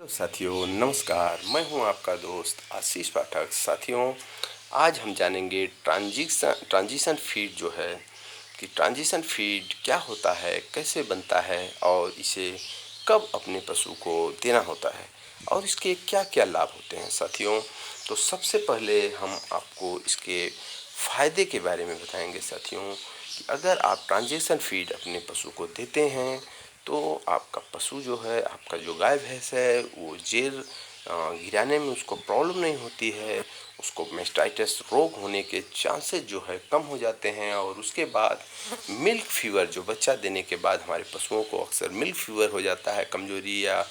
Hello साथियों, नमस्कार। मैं हूं आपका दोस्त आशीष पाठक। साथियों, आज हम जानेंगे ट्रांजिशन फीड जो है कि ट्रांजिशन फीड क्या होता है, कैसे बनता है और इसे कब अपने पशु को देना होता है और इसके क्या क्या लाभ होते हैं। साथियों, तो सबसे पहले हम आपको इसके फायदे के बारे में बताएंगे साथियों कि अगर आप ट्रांजिशन फीड अपने पशु को देते हैं तो आपका पशु जो है, आपका जो गाय भैंस है, वो जेर गिराने में उसको प्रॉब्लम नहीं होती है। उसको मेस्टाइटिस रोग होने के चांसेस जो है कम हो जाते हैं और उसके बाद मिल्क फीवर, जो बच्चा देने के बाद हमारे पशुओं को अक्सर मिल्क फीवर हो जाता है, कमजोरी या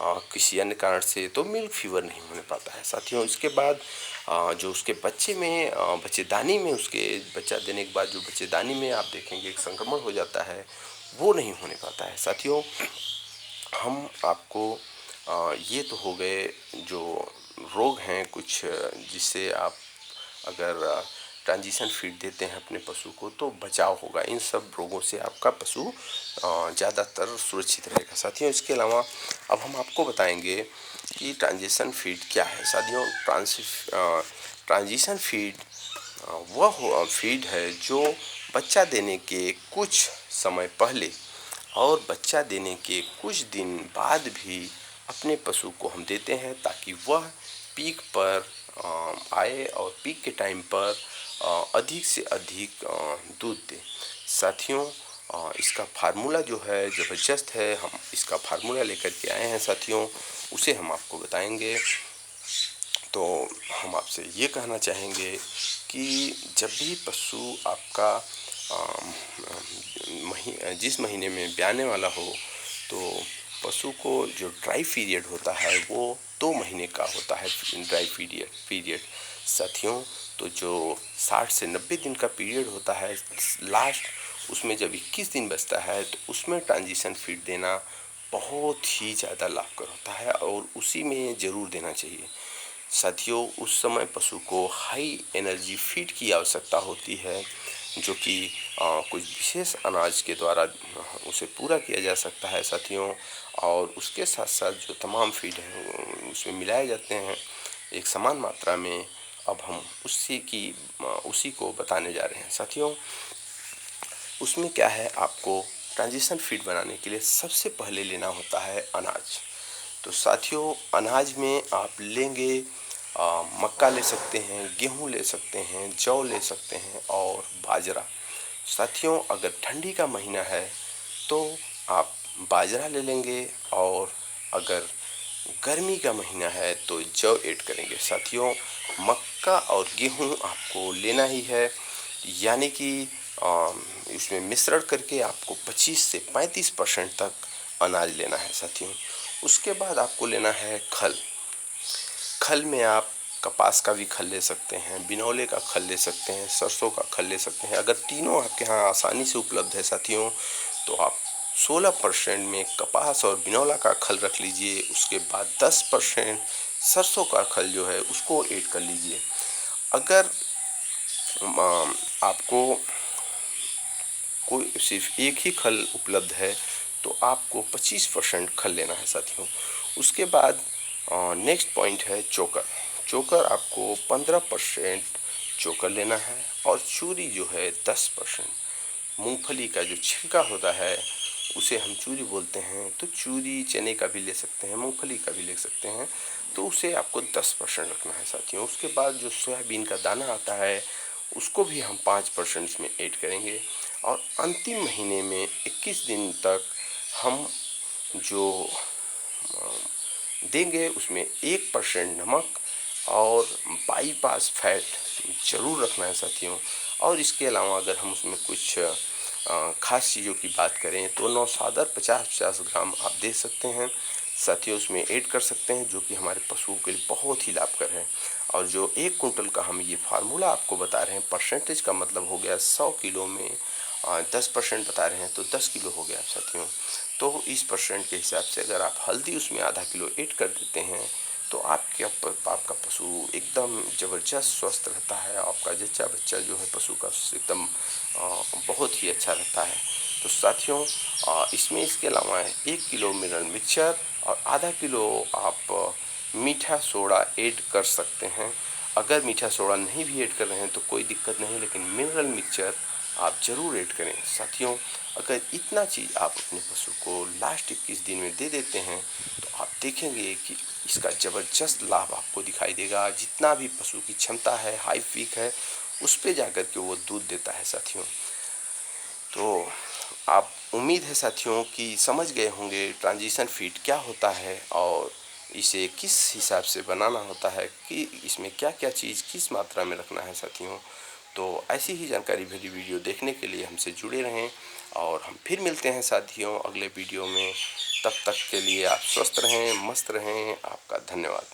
किसी अन्य कारण से, तो मिल्क फीवर नहीं होने पाता है साथियों। इसके बाद जो उसके बच्चे में बच्चेदानी में, उसके बच्चा देने के बाद जो बच्चेदानी में आप देखेंगे एक संक्रमण हो जाता है, वो नहीं होने पाता है साथियों। हम आपको ये तो हो गए जो रोग हैं कुछ, जिससे आप अगर ट्रांजिशन फीड देते हैं अपने पशु को तो बचाव होगा। इन सब रोगों से आपका पशु ज़्यादातर सुरक्षित रहेगा साथियों। इसके अलावा अब हम आपको बताएंगे कि ट्रांजिशन फीड क्या है साथियों। ट्रांजिशन फीड वह फीड है जो बच्चा देने के कुछ समय पहले और बच्चा देने के कुछ दिन बाद भी अपने पशु को हम देते हैं, ताकि वह पीक पर आए और पीक के टाइम पर अधिक से अधिक दूध दे साथियों। इसका फार्मूला जो है ज़बरदस्त है। हम इसका फार्मूला लेकर के आए हैं साथियों, उसे हम आपको बताएंगे। तो हम आपसे ये कहना चाहेंगे कि जब भी पशु आपका जिस महीने में ब्याने वाला हो, तो पशु को जो ड्राई पीरियड होता है वो 2 महीने का होता है। ड्राई पीरियड साथियों, तो जो 60 से 90 दिन का पीरियड होता है लास्ट, उसमें जब 21 दिन बचता है तो उसमें ट्रांजिशन फीड देना बहुत ही ज़्यादा लाभकर होता है और उसी में ज़रूर देना चाहिए साथियों। उस समय पशु को हाई एनर्जी फीड की आवश्यकता होती है, जो कि कुछ विशेष अनाज के द्वारा उसे पूरा किया जा सकता है साथियों। और उसके साथ साथ जो तमाम फीड हैं उसमें मिलाए जाते हैं एक समान मात्रा में। अब हम उसी को बताने जा रहे हैं साथियों। उसमें क्या है, आपको ट्रांजिशन फीड बनाने के लिए सबसे पहले लेना होता है अनाज। तो साथियों, अनाज में आप लेंगे मक्का ले सकते हैं, गेहूं ले सकते हैं, जौ ले सकते हैं और बाजरा। साथियों, अगर ठंडी का महीना है तो आप बाजरा ले लेंगे और अगर गर्मी का महीना है तो जौ ऐड करेंगे साथियों। मक्का और गेहूं आपको लेना ही है, यानी कि इसमें मिश्रण करके आपको 25 से 35% तक अनाज लेना है साथियों। उसके बाद आपको लेना है खल। खल में आप कपास का भी खल ले सकते हैं, बिनौले का खल ले सकते हैं, सरसों का खल ले सकते हैं। अगर तीनों आपके यहाँ आसानी से उपलब्ध है साथियों, तो आप 16% में कपास और बिनौला का खल रख लीजिए। उसके बाद 10% सरसों का खल जो है उसको ऐड कर लीजिए। अगर आपको कोई सिर्फ एक ही खल उपलब्ध है तो आपको 25% खल लेना है साथियों। उसके बाद नेक्स्ट पॉइंट है चोकर। चोकर आपको 15% चोकर लेना है और चूरी जो है 10%। मूंगफली का जो छिलका होता है उसे हम चूरी बोलते हैं, तो चूरी चने का भी ले सकते हैं, मूंगफली का भी ले सकते हैं, तो उसे आपको 10% रखना है साथियों। उसके बाद जो सोयाबीन का दाना आता है उसको भी हम 5% इसमें ऐड करेंगे। और अंतिम महीने में 21 दिन तक हम जो देंगे उसमें 1% नमक और बाईपास फैट ज़रूर रखना है साथियों। और इसके अलावा अगर हम उसमें कुछ खास चीज़ों की बात करें तो नौसादर 50-50 ग्राम आप दे सकते हैं साथियों, उसमें ऐड कर सकते हैं, जो कि हमारे पशुओं के लिए बहुत ही लाभकर है। और जो 1 कुंटल का हम ये फार्मूला आपको बता रहे हैं, परसेंटेज का मतलब हो गया 100 किलो में 10% बता रहे हैं तो 10 किलो हो गया साथियों। तो इस परसेंट के हिसाब से अगर आप हल्दी उसमें आधा किलो ऐड कर देते हैं तो आपका पशु एकदम ज़बरदस्त स्वस्थ रहता है। आपका जच्चा बच्चा जो है पशु का एकदम बहुत ही अच्छा रहता है। तो साथियों, इसमें इसके अलावा 1 किलो मिनरल मिक्सचर और आधा किलो आप मीठा सोडा ऐड कर सकते हैं। अगर मीठा सोडा नहीं भी ऐड कर रहे हैं तो कोई दिक्कत नहीं, लेकिन मिनरल मिक्सचर आप ज़रूर ऐड करें। साथियों, अगर इतना चीज़ आप अपने पशु को लास्ट 21 दिन में दे देते हैं तो आप देखेंगे कि इसका ज़बरदस्त लाभ आपको दिखाई देगा। जितना भी पशु की क्षमता है, हाइट वीक है, उस पे जाकर के वो दूध देता है साथियों। तो आप उम्मीद है साथियों कि समझ गए होंगे ट्रांजिशन फीड क्या होता है और इसे किस हिसाब से बनाना होता है, कि इसमें क्या-क्या चीज़ किस मात्रा में रखना है साथियों। तो ऐसी ही जानकारी भरी वीडियो देखने के लिए हमसे जुड़े रहें और हम फिर मिलते हैं साथियों अगले वीडियो में। तब तक के लिए आप स्वस्थ रहें, मस्त रहें। आपका धन्यवाद।